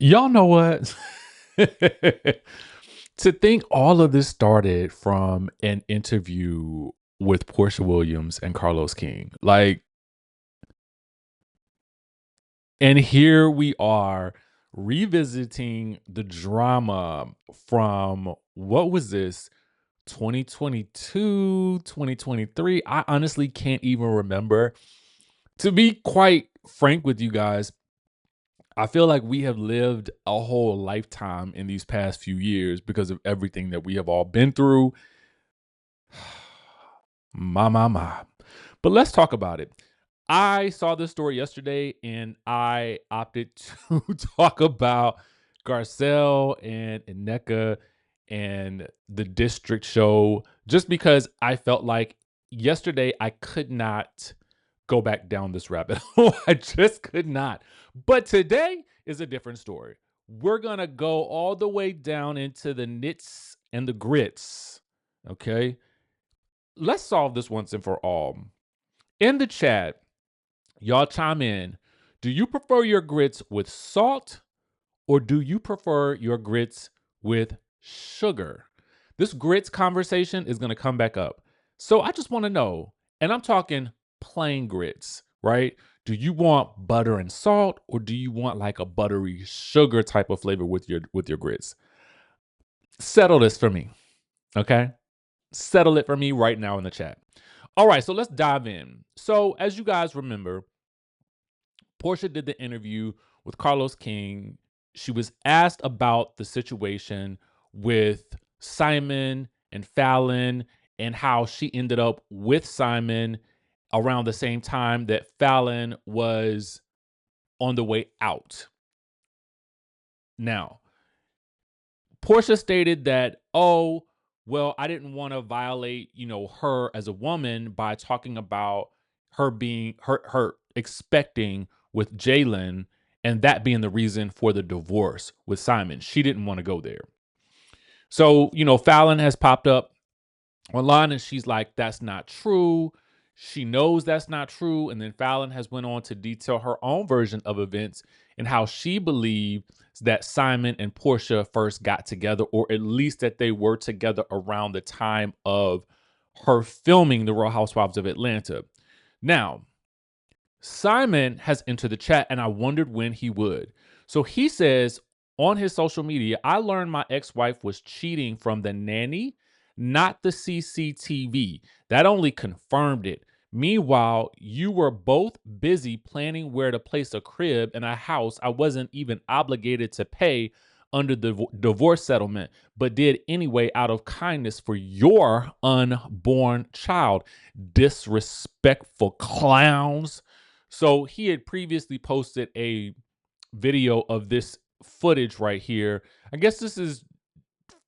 Y'all know what? To think all of this started from an interview with Portia Williams and Carlos King. Like, and here we are revisiting the drama from what was this? 2022, 2023. I honestly can't even remember. To be quite frank with you guys, I feel like we have lived a whole lifetime in these past few years because of everything that we have all been through. My. But let's talk about it. I saw this story yesterday and I opted to talk about Garcelle and Ineka and the district show just because I felt like yesterday I could not go back down this rabbit hole. I just could not. But today is a different story. We're going to go all the way down into the nits and the grits. Okay. Let's solve this once and for all. In the chat, y'all chime in. Do you prefer your grits with salt or do you prefer your grits with sugar? This grits conversation is going to come back up. So I just want to know, and I'm talking plain grits, right? Do you want butter and salt or do you want like a buttery sugar type of flavor with your grits? Settle this for me, okay? Settle it for me right now in the chat. All right, so let's dive in. So as you guys remember, Portia did the interview with Carlos King. She was asked about the situation with Simon and Falynn and how she ended up with Simon around the same time that Falynn was on the way out. Now, Portia stated that, oh, well, I didn't want to violate, her as a woman by talking about her being her expecting with JAYLEN and that being the reason for the divorce with Simon. She didn't want to go there. So, Falynn has popped up online and she's like, that's not true. She knows that's not true. And then Falynn has went on to detail her own version of events and how she believes that Simon and Portia first got together, or at least that they were together around the time of her filming The Real Housewives of Atlanta. Now, Simon has entered the chat and I wondered when he would. So he says on his social media, I learned my ex-wife was cheating from the nanny, not the CCTV. That only confirmed it. Meanwhile, you were both busy planning where to place a crib and a house I wasn't even obligated to pay under the divorce settlement, but did anyway out of kindness for your unborn child. Disrespectful clowns. So he had previously posted a video of this footage right here. I guess this is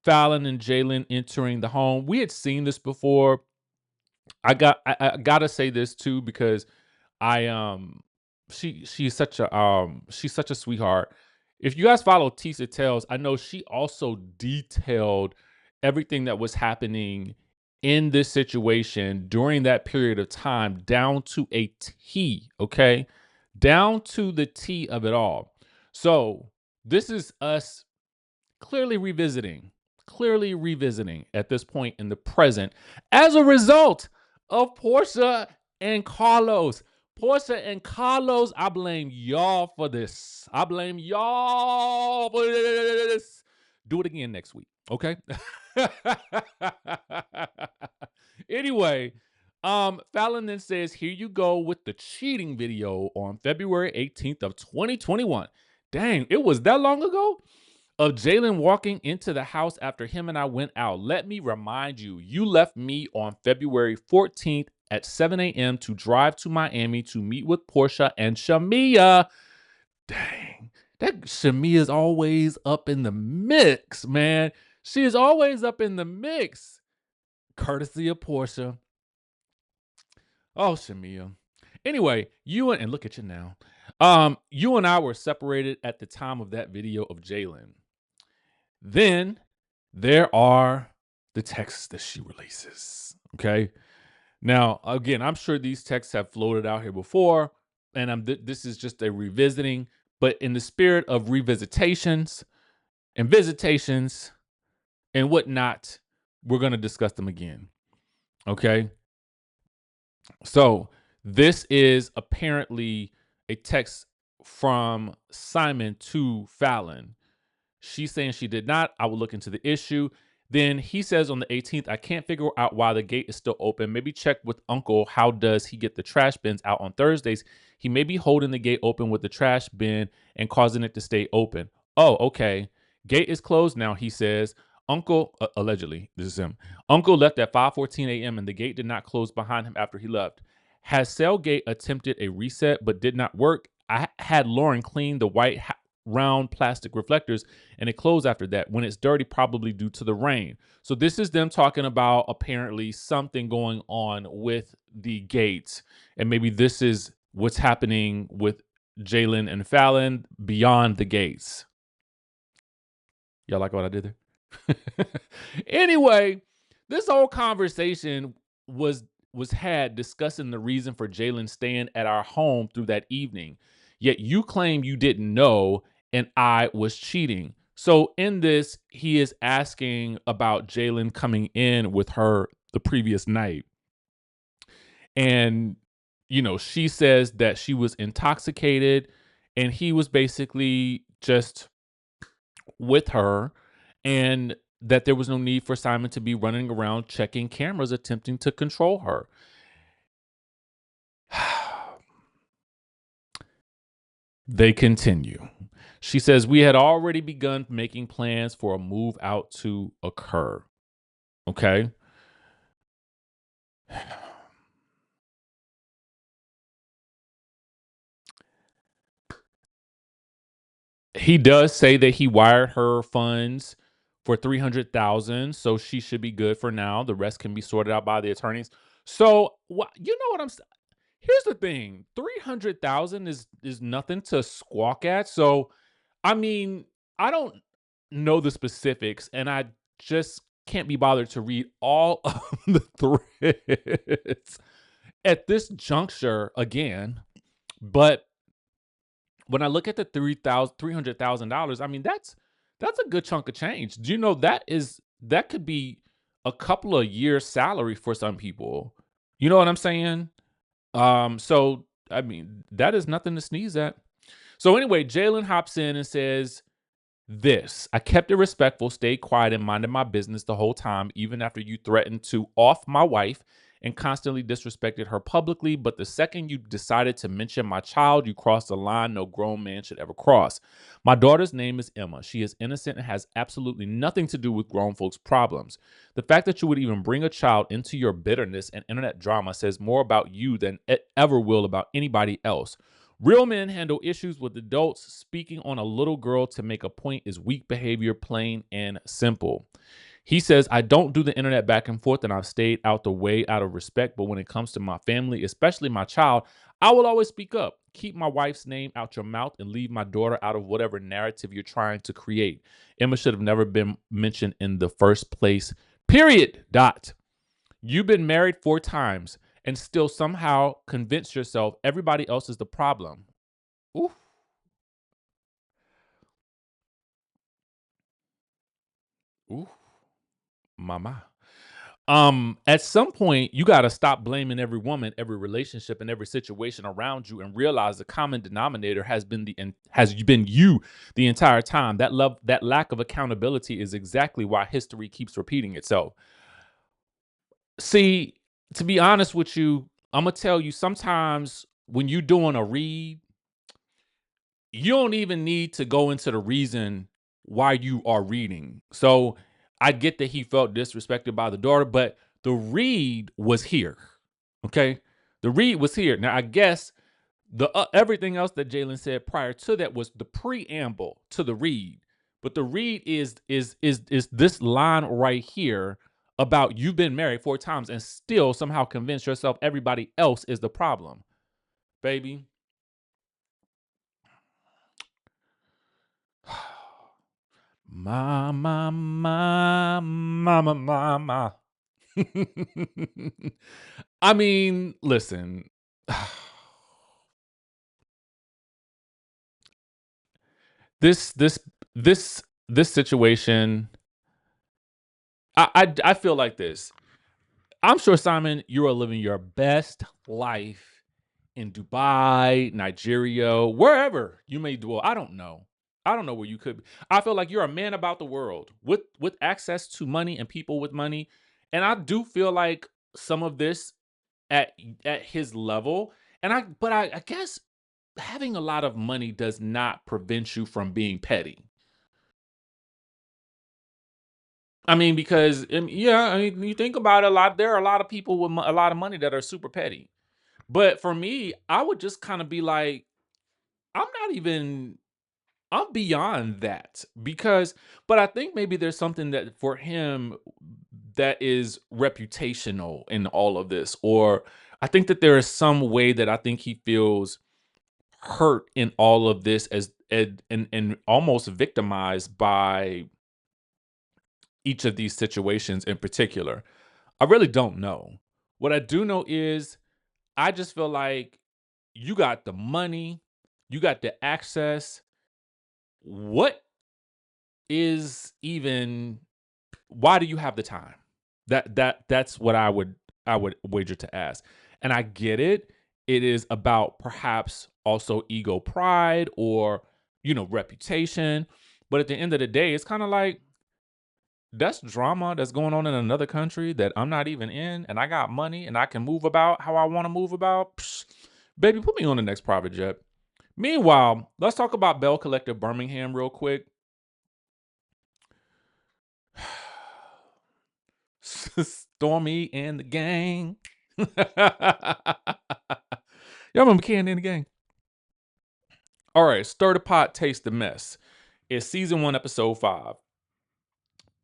Falynn and JAYLEN entering the home. We had seen this before. I gotta say this too because I she's such a sweetheart. If you guys follow Tisa Tells, I know she also detailed everything that was happening in this situation during that period of time down to a T, okay? Down to the T of it all. So this is us clearly revisiting at this point in the present as a result of Portia and Carlos. Portia and Carlos, I blame y'all for this. I blame y'all for this. Do it again next week, okay? Anyway, Falynn then says, here you go with the cheating video on February 18th of 2021. Dang, it was that long ago? Of JAYLEN walking into the house after him and I went out. Let me remind you, you left me on February 14th at 7 a.m. to drive to Miami to meet with Portia and Shamia. Dang, that Shamia's always up in the mix, man. She is always up in the mix. Courtesy of Portia. Oh, Shamia. Anyway, and look at you now. You and I were separated at the time of that video of JAYLEN. Then there are the texts that she releases. Okay. Now, again, I'm sure these texts have floated out here before, and this is just a revisiting. But in the spirit of revisitations and visitations and whatnot, we're going to discuss them again. Okay. So this is apparently a text from Simon to Falynn. She's saying she did not. I will look into the issue. Then he says on the 18th, I can't figure out why the gate is still open. Maybe check with Uncle. How does he get the trash bins out on Thursdays? He may be holding the gate open with the trash bin and causing it to stay open. Oh, okay. Gate is closed now, he says. Uncle, allegedly, this is him. Uncle left at 5:14 a.m. and the gate did not close behind him after he left. Has Cellgate attempted a reset but did not work? I had Lauren clean the white round plastic reflectors and it closed after that. When it's dirty, probably due to the rain. So this is them talking about apparently something going on with the gates. And maybe this is what's happening with JAYLEN and Falynn beyond the gates. Y'all like what I did there? Anyway, this whole conversation was had discussing the reason for JAYLEN staying at our home through that evening. Yet you claim you didn't know and I was cheating. So in this, he is asking about JAYLEN coming in with her the previous night. And, you know, she says that she was intoxicated and he was basically just with her and that there was no need for Simon to be running around checking cameras attempting to control her. They continue. She says, we had already begun making plans for a move out to occur. Okay. He does say that he wired her funds for $300,000, so she should be good for now. The rest can be sorted out by the attorneys. So, you know what I'm saying? Here's the thing: 300,000 is nothing to squawk at. So, I mean, I don't know the specifics, and I just can't be bothered to read all of the threads at this juncture again. But when I look at the $300,000, I mean that's a good chunk of change. Do you know that could be a couple of years' salary for some people? You know what I'm saying? So I mean that is nothing to sneeze at. So anyway, JAYLEN hops in and says, this. I kept it respectful, stayed quiet, and minded my business the whole time, even after you threatened to off my wife and constantly disrespected her publicly. But the second you decided to mention my child, you crossed a line no grown man should ever cross. My daughter's name is Emma. She is innocent and has absolutely nothing to do with grown folks' problems. The fact that you would even bring a child into your bitterness and internet drama says more about you than it ever will about anybody else. Real men handle issues with adults. Speaking on a little girl to make a point is weak behavior, plain and simple. He says, I don't do the internet back and forth and I've stayed out the way out of respect. But when it comes to my family, especially my child, I will always speak up. Keep my wife's name out your mouth and leave my daughter out of whatever narrative you're trying to create. Emma should have never been mentioned in the first place. Period. Dot. You've been married 4 times and still somehow convince yourself everybody else is the problem. Ooh. Ooh. Mama. At some point, you got to stop blaming every woman, every relationship, and every situation around you, and realize the common denominator has been you the entire time. That lack of accountability is exactly why history keeps repeating itself. See, to be honest with you, I'm gonna tell you sometimes when you're doing a read, you don't even need to go into the reason why you are reading. So I get that he felt disrespected by the daughter, but the read was here. Okay. The read was here. Now, I guess the everything else that JAYLEN said prior to that was the preamble to the read. But the read is this line right here about you've been married 4 times and still somehow convince yourself everybody else is the problem. Baby. Ma. I mean, listen. this this this situation, I feel like this. I'm sure, Simon, you are living your best life in Dubai, Nigeria, wherever you may dwell. I don't know. I don't know where you could be. I feel like you're a man about the world with access to money and people with money. And I do feel like some of this at at his level. I guess having a lot of money does not prevent you from being petty. I mean, because yeah, I mean, you think about it a lot. There are a lot of people with a lot of money that are super petty. But for me, I would just kind of be like, I'm not even. I'm beyond that because, but I think maybe there's something that for him that is reputational in all of this, or I think that there is some way that I think he feels hurt in all of this and almost victimized by each of these situations in particular. I really don't know. What I do know is I just feel like you got the money, you got the access. What is even why do you have the time? That's what I would wager to ask. And I get it. It is about perhaps also ego pride or reputation. But at the end of the day, it's kind of like that's drama that's going on in another country that I'm not even in, and I got money and I can move about how I want to move about. Psh, baby, put me on the next private jet. Meanwhile, let's talk about Belle Collective Birmingham real quick. Stormi and the gang. Y'all remember Candy and the gang? All right, Stir the Pot, Taste the Mess. It's season 1, episode 5.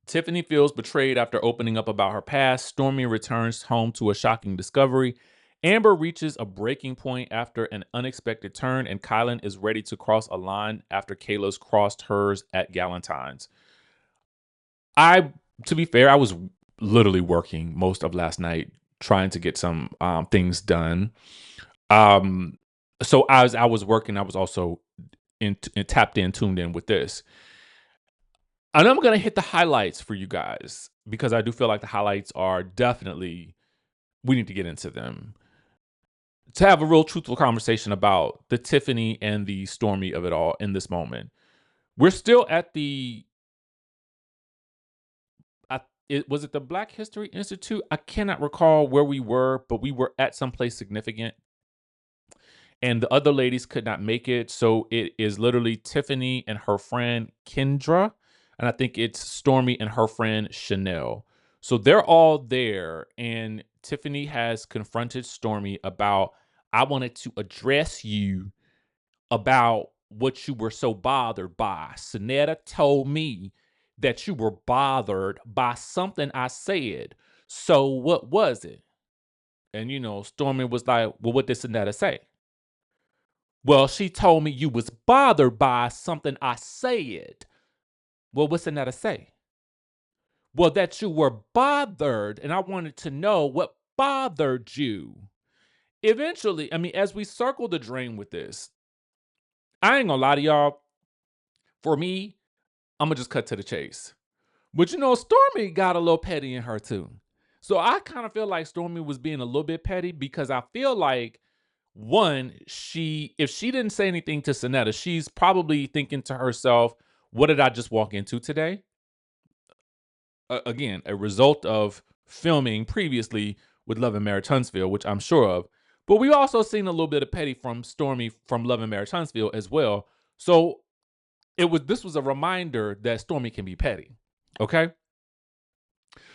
Tiffaney feels betrayed after opening up about her past. Stormi returns home to a shocking discovery. Amber reaches a breaking point after an unexpected turn, and Kylin is ready to cross a line after Kayla's crossed hers at Galentines. To be fair, I was literally working most of last night trying to get some things done. So as I was working, I was also tapped in, tuned in with this. And I'm going to hit the highlights for you guys because I do feel like the highlights are definitely, we need to get into them to have a real truthful conversation about the Tiffaney and the Stormi of it all in this moment. We're still at was it the Black History Institute? I cannot recall where we were, but we were at some place significant. And the other ladies could not make it. So it is literally Tiffaney and her friend Kendra. And I think it's Stormi and her friend Chanel. So they're all there. And Tiffaney has confronted Stormi about, I wanted to address you about what you were so bothered by. Sonetta told me that you were bothered by something I said. So what was it? And Stormi was like, well, what did Sonetta say? Well, she told me you was bothered by something I said. Well, what's Sonetta say? Well, that you were bothered, and I wanted to know what bothered you. Eventually, I mean, as we circle the drain with this, I ain't gonna lie to y'all. For me, I'm gonna just cut to the chase. But Stormi got a little petty in her too. So I kind of feel like Stormi was being a little bit petty because I feel like one, if she didn't say anything to Sonetta, she's probably thinking to herself, what did I just walk into today? Again, a result of filming previously with Love and Marriage Huntsville, which I'm sure of. But we also seen a little bit of petty from Stormi from Love and Marriage Huntsville as well. So this was a reminder that Stormi can be petty. Okay.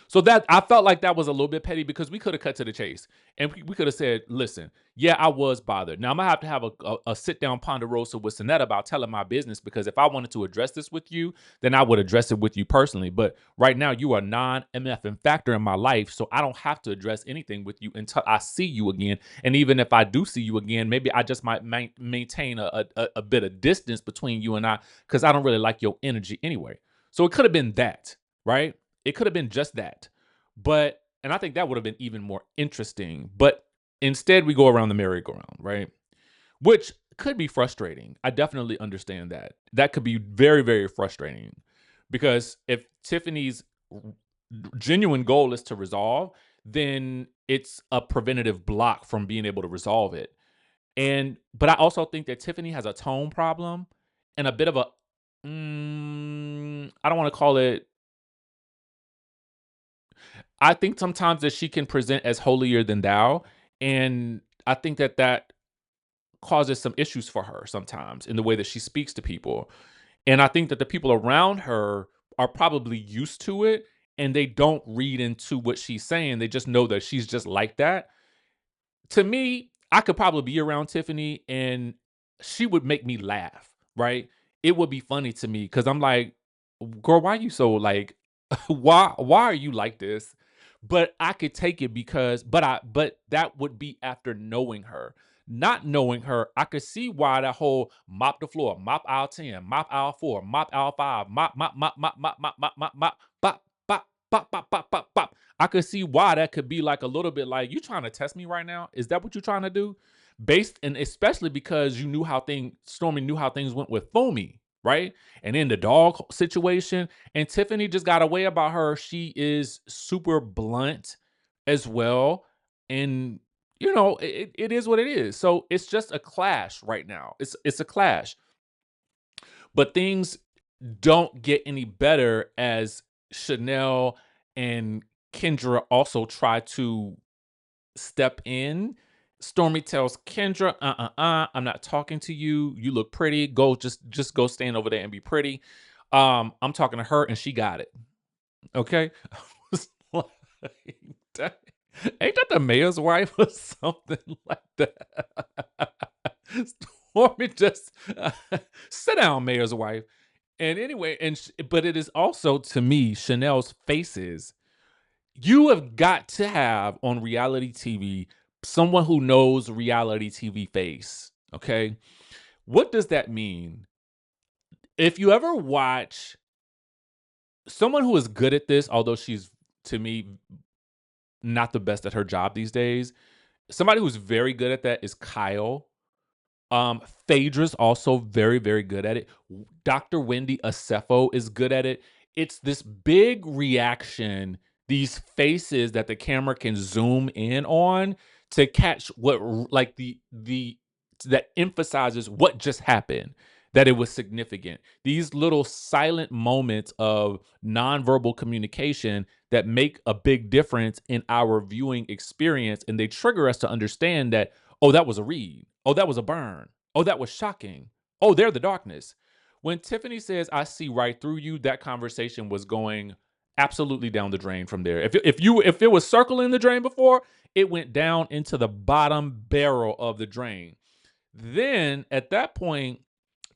So that I felt like that was a little bit petty because we could have cut to the chase and we could have said, listen, yeah, I was bothered. Now I'm gonna have a sit down ponderosa with Sonetta about telling my business because if I wanted to address this with you, then I would address it with you personally. But right now you are non-MF factor in my life, so I don't have to address anything with you until I see you again. And even if I do see you again, maybe I just might maintain a bit of distance between you and I because I don't really like your energy anyway. So it could have been that, right? It could have been just that. And I think that would have been even more interesting. But instead, we go around the merry-go-round, right? Which could be frustrating. I definitely understand that. That could be very, very frustrating because if Tiffany's genuine goal is to resolve, then it's a preventative block from being able to resolve it. But I also think that Tiffany has a tone problem and a bit of a I don't want to call it. I think sometimes that she can present as holier than thou, and I think that that causes some issues for her sometimes in the way that she speaks to people. And I think that the people around her are probably used to it and they don't read into what she's saying. They just know that she's just like that. To me, I could probably be around Tiffany and she would make me laugh, right? It would be funny to me because I'm like, girl, why are you so like why are you like this? But I could take it because but that would be after knowing her. Not knowing her, I could see why that whole mop the floor, mop aisle 10, mop aisle 4, mop aisle 5, mop, bop, bop, bop, bop, bop, bop, bop. I could see why that could be like a little bit like, you trying to test me right now? Is that what you're trying to do? Based and especially because you knew how Stormy knew how things went with Foamy, right? And in the dog situation, and Tiffany just got a way about her. She is super blunt as well. And it is what it is. So it's just a clash right now. It's a clash. But things don't get any better as Chanel and Kendra also try to step in. Stormy tells Kendra, I'm not talking to you. You look pretty. Go just go stand over there and be pretty. I'm talking to her and she got it. Okay. I was like, "Dang, ain't that the mayor's wife or something like that?" Stormy just sit down, mayor's wife. And anyway, but it is also to me Chanel's faces. You have got to have on reality TV someone who knows reality TV face. Okay. What does that mean? If you ever watch someone who is good at this, although she's to me not the best at her job these days, somebody who's very good at that is Kyle. Phaedra's also very, very good at it. Dr. Wendy Acefo is good at it. It's this big reaction, these faces that the camera can zoom in on to catch what like the that emphasizes what just happened, that it was significant. These little silent moments of nonverbal communication that make a big difference in our viewing experience, and they trigger us to understand that, oh, that was a read. Oh, that was a burn. Oh, that was shocking. Oh, they're the darkness. When Tiffany says, I see right through you, that conversation was going absolutely down the drain from there. If it was circling the drain before, it went down into the bottom barrel of the drain. Then at that point,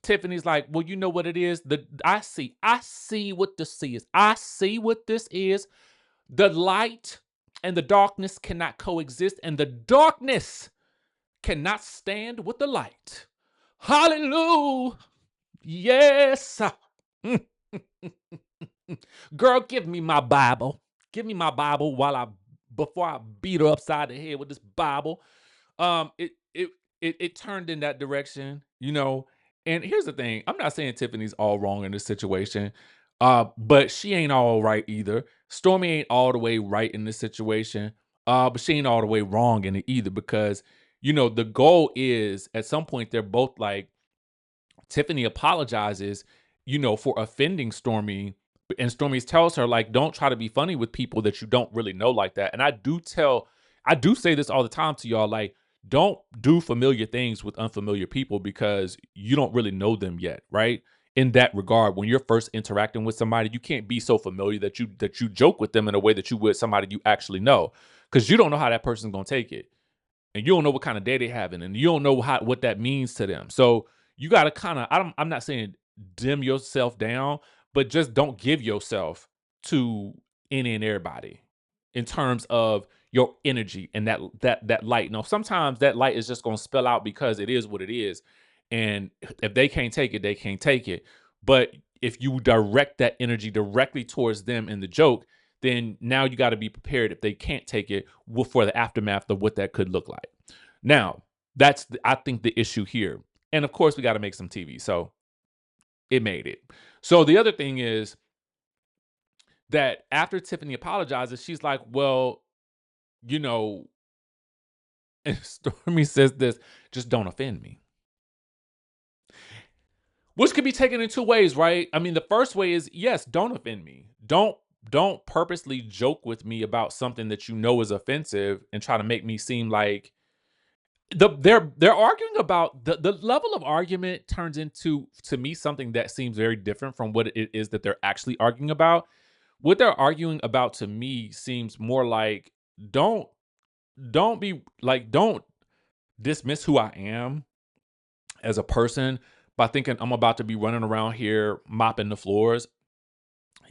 Tiffany's like, well, you know what it is? I see what this is. I see what this is. The light and the darkness cannot coexist, and the darkness cannot stand with the light. Hallelujah. Yes. Girl, give me my Bible. Give me my Bible before I beat her upside the head with this Bible. It turned in that direction. And here's the thing: I'm not saying Tiffany's all wrong in this situation, but she ain't all right either. Stormy ain't all the way right in this situation, but she ain't all the way wrong in it either because the goal is at some point they're both like Tiffany apologizes, for offending Stormy. And Stormy tells her, like, don't try to be funny with people that you don't really know like that. And I do say this all the time to y'all, like, don't do familiar things with unfamiliar people because you don't really know them yet, right? In that regard, when you're first interacting with somebody, you can't be so familiar that you joke with them in a way that you would somebody you actually know, because you don't know how that person's gonna take it, and you don't know what kind of day they're having, and you don't know what that means to them. So you got to kind of, I'm not saying dim yourself down, but just don't give yourself to any and everybody in terms of your energy and that light. Now, sometimes that light is just going to spill out because it is what it is. And if they can't take it, they can't take it. But if you direct that energy directly towards them in the joke, then now you got to be prepared if they can't take it for the aftermath of what that could look like. Now, I think the issue here. And of course, we got to make some TV. So it made it. So the other thing is that after Tiffaney apologizes, she's like, well, you know, and Stormi says this, just don't offend me. Which could be taken in two ways, right? I mean, the first way is, yes, don't offend me. Don't purposely joke with me about something that you know is offensive and try to make me seem like they're arguing about the level of argument turns into, to me, something that seems very different from what it is that they're actually arguing about. What they're arguing about to me seems more like don't don't dismiss who I am as a person by thinking I'm about to be running around here mopping the floors.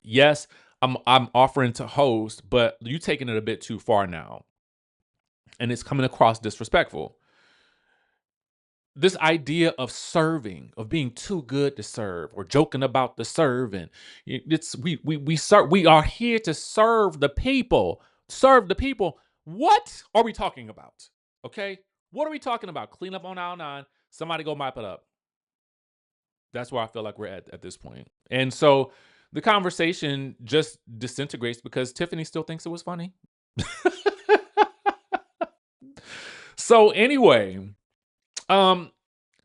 Yes, I'm offering to host, but you taking it a bit too far now. And it's coming across disrespectful. This idea of serving, of being too good to serve, or joking about the serving. It's we are here to serve the people. Serve the people. What are we talking about? Okay? What are we talking about? Clean up on aisle 9. Somebody go mop it up. That's where I feel like we're at this point. And so the conversation just disintegrates because Tiffaney still thinks it was funny. So anyway,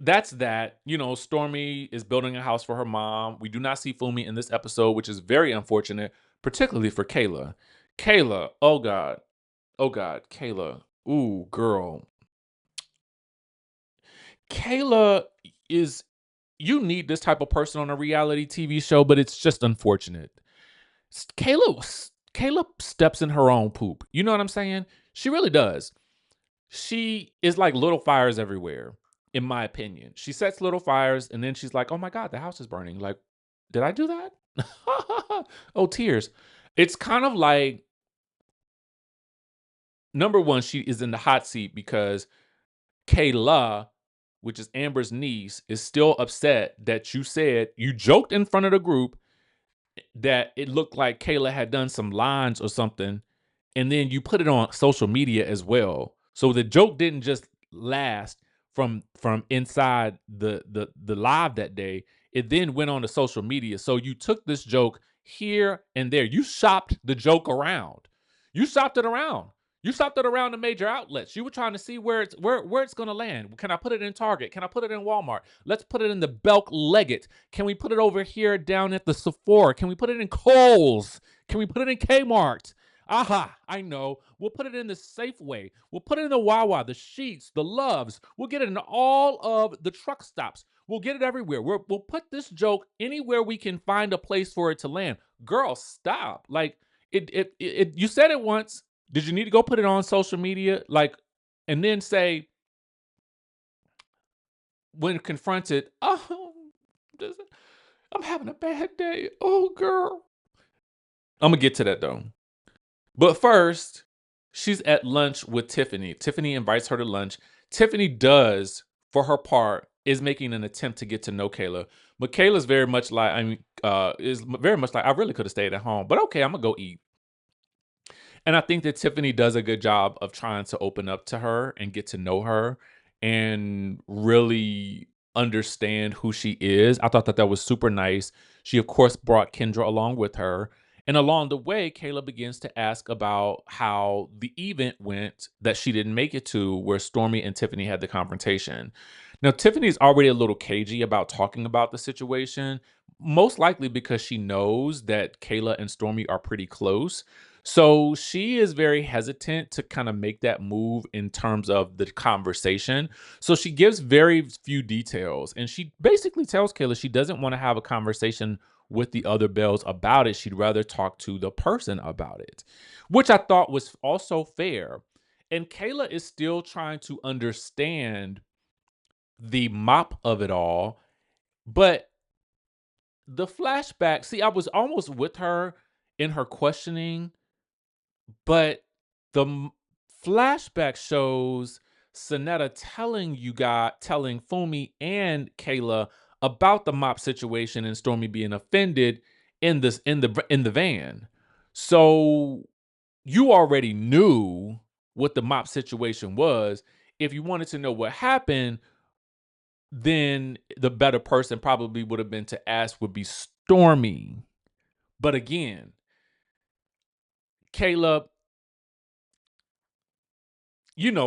that's that. You know, Stormi is building a house for her mom. We do not see Fumi in this episode, which is very unfortunate, particularly for Kayla. Kayla, oh God. Oh God, Kayla. Ooh, girl. Kayla is, you need this type of person on a reality TV show, but it's just unfortunate. Kayla steps in her own poop. You know what I'm saying? She really does. She is like little fires everywhere, in my opinion. She sets little fires and then she's like, oh my God, the house is burning. Like, did I do that? Oh, tears. It's kind of like, number one, she is in the hot seat because Kayla, which is Amber's niece, is still upset that you joked in front of the group that it looked like Kayla had done some lines or something, and then you put it on social media as well. So the joke didn't just last from inside the live that day. It then went on to social media. So you took this joke here and there. You shopped the joke around. You shopped it around. You shopped it around the major outlets. You were trying to see where it's going to land. Can I put it in Target? Can I put it in Walmart? Let's put it in the Belk Leggett. Can we put it over here down at the Sephora? Can we put it in Kohl's? Can we put it in Kmart? Aha, I know. We'll put it in the Safeway. We'll put it in the Wawa, the Sheets, the Loves. We'll get it in all of the truck stops. We'll get it everywhere. We'll put this joke anywhere we can find a place for it to land. Girl, stop. Like, you said it once. Did you need to go put it on social media? Like, and then say, when confronted, oh, I'm having a bad day. Oh, girl. I'm going to get to that, though. But first, she's at lunch with Tiffaney. Tiffaney invites her to lunch. Tiffaney does, for her part, is making an attempt to get to know Kayla. But Kayla's very much like, is very much like, I really could have stayed at home, but okay, I'm gonna go eat. And I think that Tiffaney does a good job of trying to open up to her and get to know her and really understand who she is. I thought that that was super nice. She, of course, brought Kendra along with her. And along the way, Kayla begins to ask about how the event went that she didn't make it to, where Stormi and Tiffaney had the confrontation. Now, Tiffany's already a little cagey about talking about the situation, most likely because she knows that Kayla and Stormi are pretty close. So she is very hesitant to kind of make that move in terms of the conversation. So she gives very few details. And she basically tells Kayla she doesn't want to have a conversation with the other Bells about it. She'd rather talk to the person about it, which I thought was also fair. And Kayla is still trying to understand the mop of it all. But the flashback, see, I was almost with her in her questioning, but the flashback shows Sonetta telling Fumi and Kayla about the mop situation and Stormi being offended in the van. So you already knew what the mop situation was. If you wanted to know what happened, then the better person probably would have been to ask would be Stormi. But again, Kayla,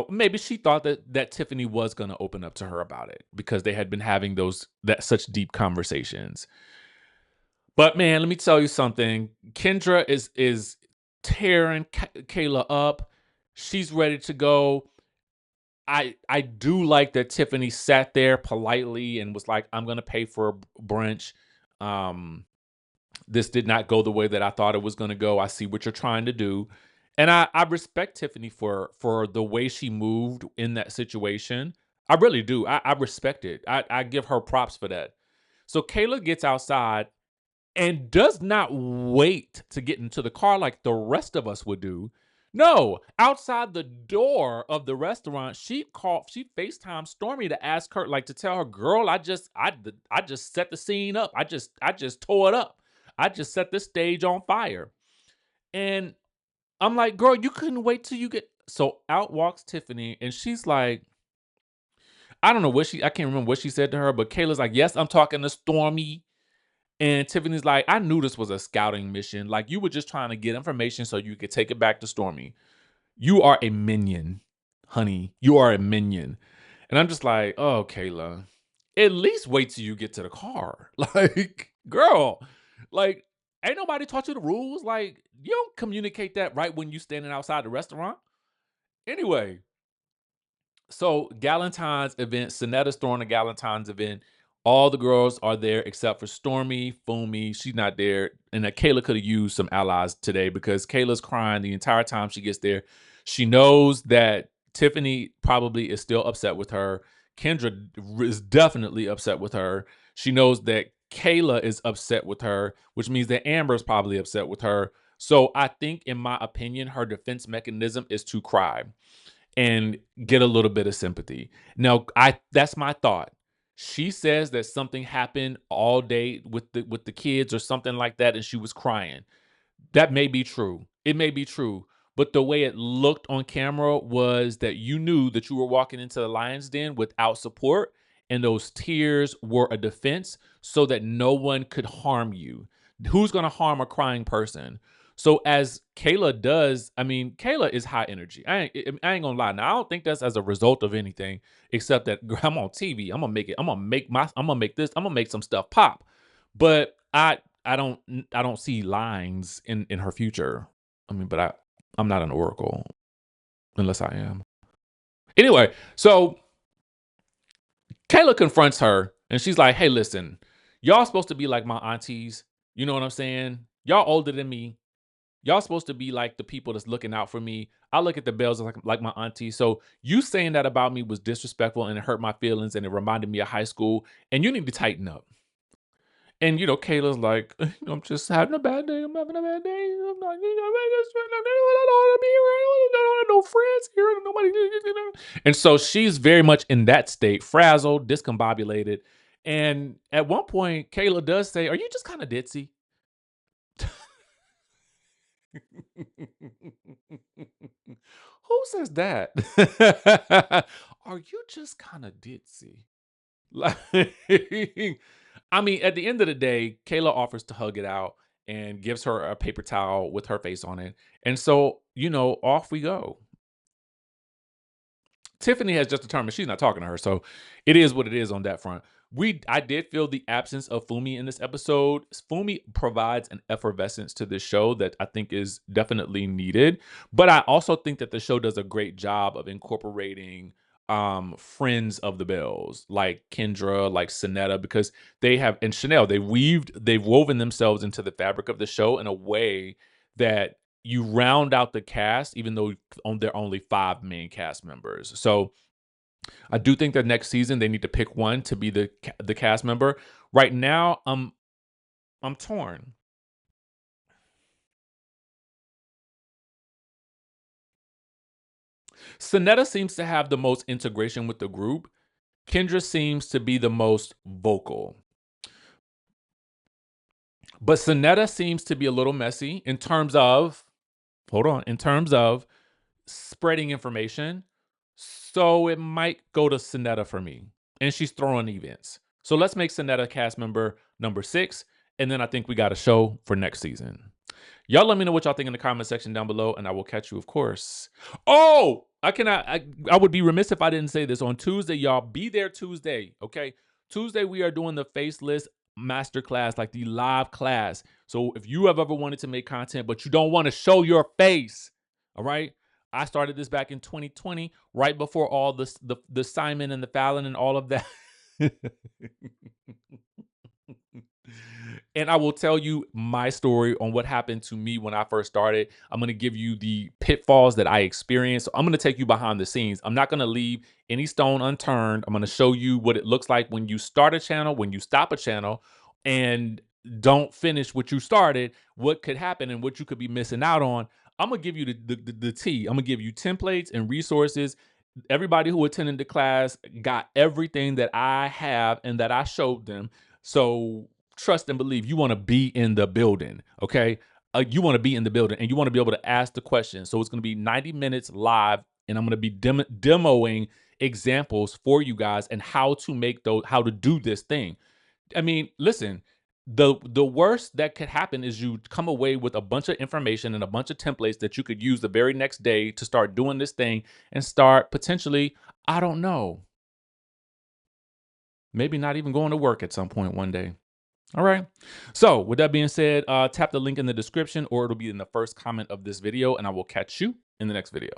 maybe she thought that Tiffaney was going to open up to her about it because they had been having such deep conversations. But man, let me tell you something. Kendra is tearing Kayla up. She's ready to go. I do like that Tiffaney sat there politely and was like, "I'm gonna pay for a brunch. Um, this did not go the way that I thought it was gonna go. I see what you're trying to do." And I respect Tiffaney for the way she moved in that situation. I really do. I respect it. I give her props for that. So Kayla gets outside and does not wait to get into the car like the rest of us would do. No, outside the door of the restaurant, she FaceTimed Stormi to ask her, like, to tell her, girl, I just set the scene up. I just tore it up. I just set this stage on fire. And I'm like, girl, you couldn't wait till you get. So out walks Tiffaney, and she's like, I don't know I can't remember what she said to her, but Kayla's like, yes, I'm talking to Stormi. And Tiffaney's like, I knew this was a scouting mission. Like, you were just trying to get information so you could take it back to Stormi. You are a minion, honey. You are a minion. And I'm just like, oh, Kayla, at least wait till you get to the car. Like, girl, like, ain't nobody taught you the rules. Like, you don't communicate that right when you standing outside the restaurant. Anyway, so Galentines event, Sonetta's throwing a Galentines event. All the girls are there except for Stormi, Fumi. She's not there. And that Kayla could have used some allies today because Kayla's crying the entire time she gets there. She knows that Tiffaney probably is still upset with her. Kendra is definitely upset with her. She knows that Kayla is upset with her, which means that Amber's probably upset with her. So I think, in my opinion, her defense mechanism is to cry and get a little bit of sympathy. Now, that's my thought. She says that something happened all day with the kids or something like that, and she was crying. That may be true. It may be true. But the way it looked on camera was that you knew that you were walking into the lion's den without support, and those tears were a defense so that no one could harm you. Who's going to harm a crying person? So as Kayla does, I mean, Kayla is high energy. I ain't gonna lie. Now I don't think that's as a result of anything, except that I'm on TV. I'm gonna make it. I'm gonna make this. I'm gonna make some stuff pop. But I don't see lines in her future. I mean, but I'm not an oracle unless I am. Anyway, so Kayla confronts her and she's like, "Hey, listen, y'all supposed to be like my aunties. You know what I'm saying? Y'all older than me. Y'all supposed to be like the people that's looking out for me. I look at the Bells like my auntie. So you saying that about me was disrespectful and it hurt my feelings and it reminded me of high school. And you need to tighten up." And Kayla's like, I'm just having a bad day. I'm having a bad day. I'm not, I don't want to be here. I don't have no friends here. Nobody. And so she's very much in that state, frazzled, discombobulated. And at one point, Kayla does say, "Are you just kind of ditzy?" Who says that? Are you just kind of ditzy? Like, I mean, at the end of the day, Kayla offers to hug it out and gives her a paper towel with her face on it. And so, off we go. Tiffaney has just determined she's not talking to her, so it is what it is on that front. I did feel the absence of Fumi in this episode. Fumi provides an effervescence to this show that I think is definitely needed, but I also think that the show does a great job of incorporating friends of the Bells like Kendra, like Sonetta, because they have, and Chanel, they've woven themselves into the fabric of the show in a way that you round out the cast, even though there are only 5 main cast members. So I do think that next season they need to pick one to be the cast member. Right now, I'm torn. Sonetta seems to have the most integration with the group. Kendra seems to be the most vocal. But Sonetta seems to be a little messy in terms of, spreading information. So it might go to Sonetta for me. and she's throwing events. So let's make Sonetta cast member number 6, and then I think we got a show for next season. Y'all let me know what y'all think in the comment section down below, and I will catch you, of course. Oh, I would be remiss if I didn't say this. On Tuesday, y'all, be there Tuesday, okay? Tuesday, we are doing the Faceless Masterclass, like the live class. So if you have ever wanted to make content, but you don't want to show your face, all right? I started this back in 2020, right before all the Simon and the Falynn and all of that. And I will tell you my story on what happened to me when I first started. I'm going to give you the pitfalls that I experienced. So I'm going to take you behind the scenes. I'm not going to leave any stone unturned. I'm going to show you what it looks like when you start a channel, when you stop a channel, and don't finish what you started, what could happen and what you could be missing out on. I'm going to give you the tea. I'm going to give you templates and resources. Everybody who attended the class got everything that I have and that I showed them. So trust and believe. You want to be in the building, okay? You want to be in the building, and you want to be able to ask the questions. So it's going to be 90 minutes live, and I'm going to be demoing examples for you guys and how to make those, how to do this thing. I mean, listen, the worst that could happen is you come away with a bunch of information and a bunch of templates that you could use the very next day to start doing this thing and start potentially, I don't know, maybe not even going to work at some point one day. All right. So with that being said, tap the link in the description, or it'll be in the first comment of this video, and I will catch you in the next video.